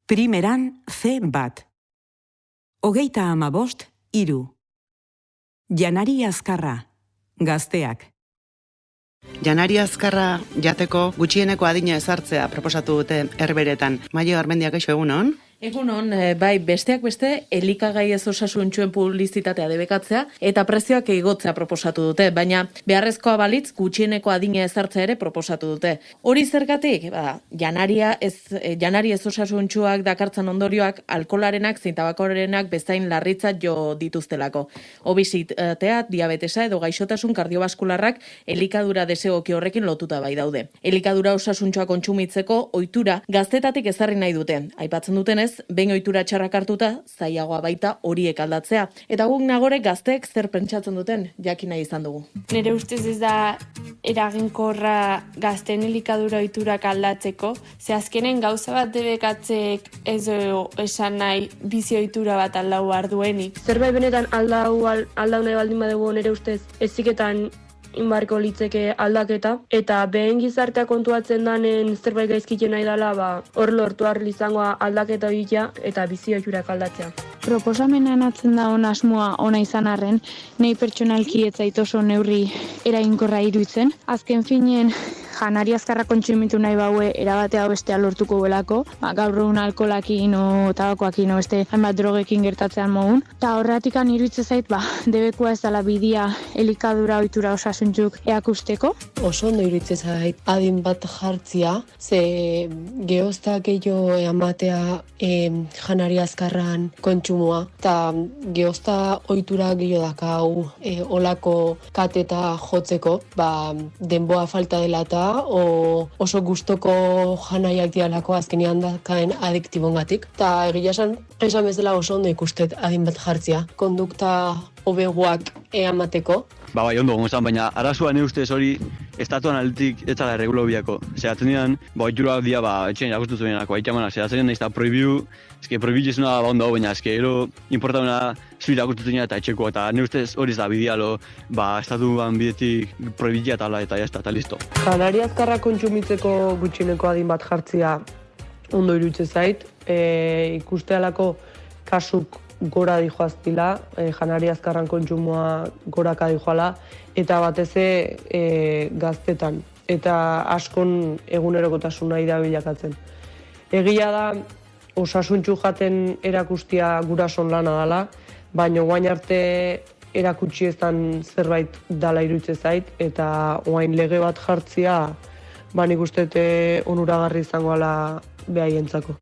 Primeran C1. 35.3. Janari azkarra, gazteak. Janari azkarra jateko gutxieneko adina ezartzea proposatu dute Herberetan. Maio Armendiak, eixo, egunon? Egunon, bai, besteak beste, elikagai ez osasuntxuen publizitatea debekatzea eta prezioak igotzea proposatu dute, baina beharrezkoa balitz gutxieneko adina ezartzea ere proposatu dute. Hori zergatik, janari ez osasuntxuak dakartzan ondorioak alkolarenak zein tabakorenak bezain larritzat jo dituztelako. Obesitatea, diabetesa edo gaixotasun kardiobaskularrak elikadura desegoki horrekin lotuta bai daude. Elikadura osasuntxua kontsumitzeko ohitura gaztetatik ezarri nahi dute. Aipatzen dutenez, behin ohitura txarrak hartuta, zailagoa baita horiek aldatzea. Eta guk nagore gazteek zer pentsatzen duten jakin nahi izan dugu. Nire ustez ez da eraginkorra gazten elikadura ohiturak aldatzeko, ze azkenen gauza bat debekatzeek ez esan nahi bizi ohitura bat aldau behar duenik. Zerbait benetan aldau nahi baldin badugu nire ustez eziketan inbarko litzeke aldaketa, eta behen gizartea kontuatzen danen zerbait gaizkiten nahi dela, hor lortu harri izangoa aldaketa egitea eta bizi ohiturak aldatzea. Proposamenean atzen da asmoa ona izan arren, nahi pertsonalki ez zait oso neurri eraginkorra iruditzen. Azken finean, janari azkarra kontsumitu nahi baue erabatea bestea lortuko belako, gaur egun alkolakin o tabakoakin o beste hainbat drogekin gertatzean mogun. Eta horretikan iruditzen zait, debekua ez dela bidia elikadura ohitura osasuntzuk eakusteko. Oso ondo iruditzen zait adin bat jartzia, ze geozta gehiago ematea janari azkarran kontsumoa, eta geozta ohitura gehiago dakau olako kateta jotzeko, denboa falta dela eta oso gustoko janaiak dialako azkenean dakaen adiktibongatik. Eta egia esan bezala oso ondo ikustet adin bat jartzia, kondukta hobeguak eamateko. Bai, ondo gongo zan, baina arazua ne ustez hori estatuan aldetik ez zala erregulo biako. Zeratzen dian, ohiturak dira, etxean irakustu zuenako, haitxamana, zeratzen dian, ez da prohibiu, prohibizuna ondo, baina ero importauna zu irakustu zuena eta etxeko, eta ne ustez hori ez da bidialo, estatuan bidetik prohibizia eta jazta, eta listo. Janari azkarra kontsumitzeko gutxineko adin bat jartzia ondo iruditzen zait, ikustealako kasuk gora dijoaztila, janari azkarran kontsumoa goraka dijoala, eta batez gaztetan, eta askon egunerokotasun nahi da bilakatzen. Egia da, osasuntxu jaten erakustia gurason lana dela, baina guain arte erakutsi ezan zerbait dala iruditzen zait, eta guain lege bat jartzia, nik uste onuragarri izango ala behaientzako.